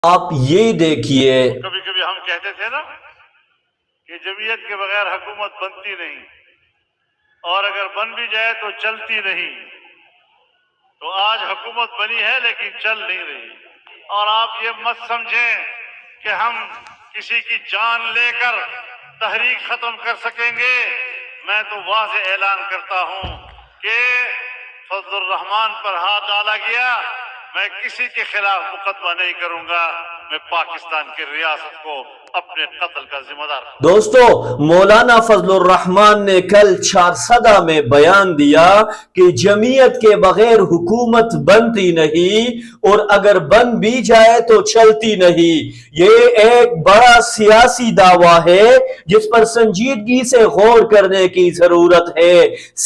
آپ یہ دیکھیے، کبھی کبھی ہم کہتے تھے نا کہ جمعیت کے بغیر حکومت بنتی نہیں، اور اگر بن بھی جائے تو چلتی نہیں۔ تو آج حکومت بنی ہے لیکن چل نہیں رہی، اور آپ یہ مت سمجھیں کہ ہم کسی کی جان لے کر تحریک ختم کر سکیں گے۔ میں تو واضح اعلان کرتا ہوں کہ فضل الرحمان پر ہاتھ ڈالا گیا، میں کسی کے خلاف مقدمہ نہیں کروں گا، میں پاکستان کی ریاست کو اپنے قتل کا ذمہ دار ہوں۔ دوستو، مولانا فضل الرحمان نے کل چارسدہ میں بیان دیا کہ جمعیت کے بغیر حکومت بنتی نہیں، اور اگر بن بھی جائے تو چلتی نہیں۔ یہ ایک بڑا سیاسی دعویٰ ہے جس پر سنجیدگی سے غور کرنے کی ضرورت ہے۔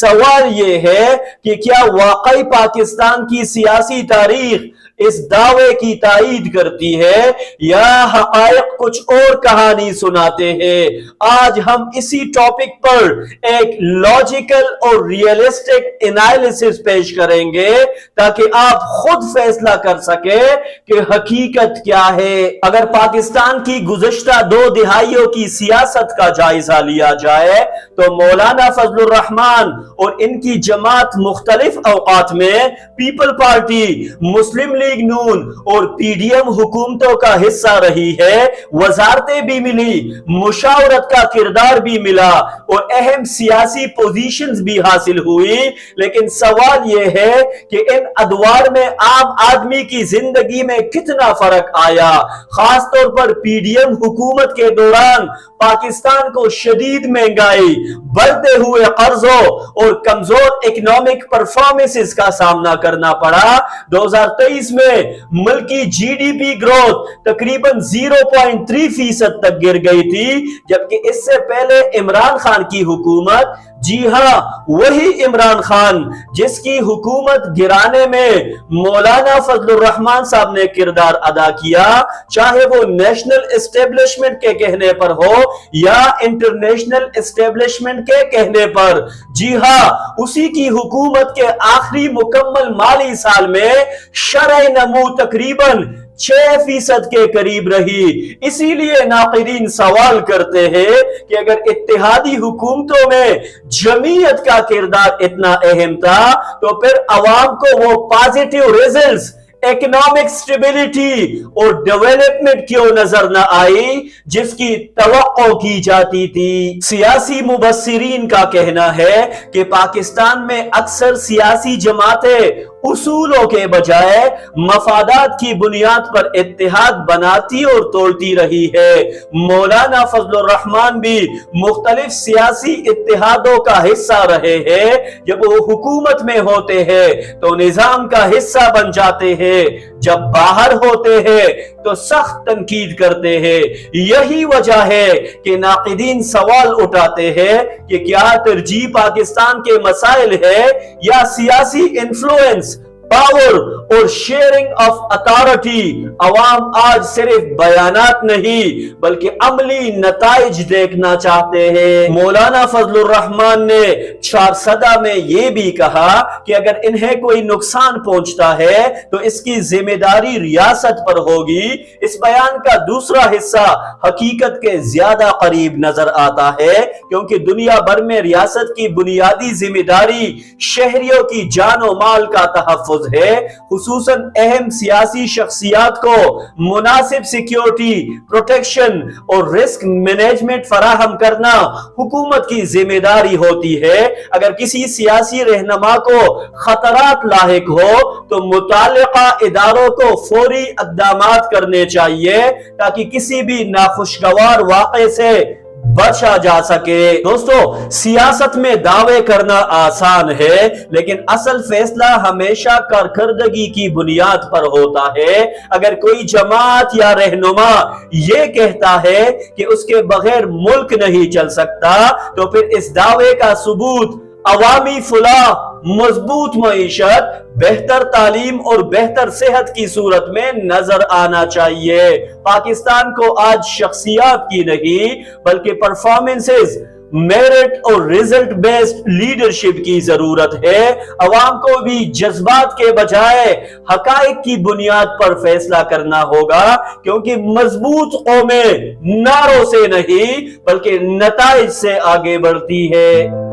سوال یہ ہے کہ کیا واقعی پاکستان کی سیاسی تاریخ اس دعوے کی تائید کرتی ہے یا حقائق کچھ اور کہانی سناتے ہیں؟ آج ہم اسی ٹاپک پر ایک لاجیکل اور ریئلسٹک انالیسس پیش کریں گے تاکہ آپ خود فیصلہ کر سکیں کہ حقیقت کیا ہے۔ اگر پاکستان کی گزشتہ 2 دہائیوں کی سیاست کا جائزہ لیا جائے تو مولانا فضل الرحمان اور ان کی جماعت مختلف اوقات میں پیپل پارٹی، مسلم لیگ نون اور پی ڈی ایم حکومتوں کا حصہ رہی ہے۔ وزارتیں بھی ملی، مشاورت کا کردار بھی ملا اور اہم سیاسی پوزیشنز بھی حاصل ہوئی، لیکن سوال یہ ہے کہ ان ادوار میں عام آدمی کی زندگی میں کتنا فرق آیا؟ خاص طور پر پی ڈی ایم حکومت کے دوران پاکستان کو شدید مہنگائی، بڑھتے ہوئے قرضوں اور کمزور اکنامک پرفارمنسز کا سامنا کرنا پڑا۔ 2023 میں ملکی جی ڈی پی گروتھ تقریباً 0.3% تک گر گئی تھی، جبکہ اس سے پہلے عمران خان کی حکومت، جی ہاں وہی عمران خان جس کی حکومت گرانے میں مولانا فضل الرحمان صاحب نے کردار ادا کیا، چاہے وہ نیشنل اسٹیبلشمنٹ کے کہنے پر ہو یا انٹرنیشنل اسٹیبلشمنٹ کے کہنے پر۔ جی ہاں، اسی کی حکومت کے آخری مکمل مالی سال میں شرح نمو تقریباً 6% کے قریب رہی۔ اسی لیے ناقدین سوال کرتے ہیں کہ اگر اتحادی حکومتوں میں جمعیت کا کردار اتنا اہم تھا تو پھر عوام کو وہ پازیٹیو ریزلٹس، اکنامک سٹیبلٹی اور ڈیولپمنٹ کیوں نظر نہ آئی جس کی توقع کی جاتی تھی؟ سیاسی مبصرین کا کہنا ہے کہ پاکستان میں اکثر سیاسی جماعتیں اصولوں کے بجائے مفادات کی بنیاد پر اتحاد بناتی اور توڑتی رہی ہے۔ مولانا فضل الرحمان بھی مختلف سیاسی اتحادوں کا حصہ رہے ہیں۔ جب وہ حکومت میں ہوتے ہیں تو نظام کا حصہ بن جاتے ہیں، جب باہر ہوتے ہیں تو سخت تنقید کرتے ہیں۔ یہی وجہ ہے کہ ناقدین سوال اٹھاتے ہیں کہ کیا ترجیح پاکستان کے مسائل ہے یا سیاسی انفلوئنس، پاور اور شیئرنگ آف اتھارٹی؟ عوام آج صرف بیانات نہیں بلکہ عملی نتائج دیکھنا چاہتے ہیں۔ مولانا فضل الرحمان نے چارسدہ میں یہ بھی کہا کہ اگر انہیں کوئی نقصان پہنچتا ہے تو اس کی ذمہ داری ریاست پر ہوگی۔ اس بیان کا دوسرا حصہ حقیقت کے زیادہ قریب نظر آتا ہے، کیونکہ دنیا بھر میں ریاست کی بنیادی ذمہ داری شہریوں کی جان و مال کا تحفظ ہے، خصوصاً اہم سیاسی شخصیات کو مناسب سیکیورٹی، پروٹیکشن اور رسک مینجمنٹ فراہم کرنا حکومت کی ذمہ داری ہوتی ہے۔ اگر کسی سیاسی رہنما کو خطرات لاحق ہو تو متعلقہ اداروں کو فوری اقدامات کرنے چاہیے تاکہ کسی بھی ناخوشگوار واقعے سے بچا جا سکے۔ دوستو، سیاست میں دعوے کرنا آسان ہے، لیکن اصل فیصلہ ہمیشہ کارکردگی کی بنیاد پر ہوتا ہے۔ اگر کوئی جماعت یا رہنما یہ کہتا ہے کہ اس کے بغیر ملک نہیں چل سکتا تو پھر اس دعوے کا ثبوت عوامی فلاح، مضبوط معیشت، بہتر تعلیم اور بہتر صحت کی صورت میں نظر آنا چاہیے۔ پاکستان کو آج شخصیات کی نہیں بلکہ پرفارمنسز، میرٹ اور ریزلٹ بیسڈ لیڈرشپ کی ضرورت ہے۔ عوام کو بھی جذبات کے بجائے حقائق کی بنیاد پر فیصلہ کرنا ہوگا، کیونکہ مضبوط قومیں نعروں سے نہیں بلکہ نتائج سے آگے بڑھتی ہے۔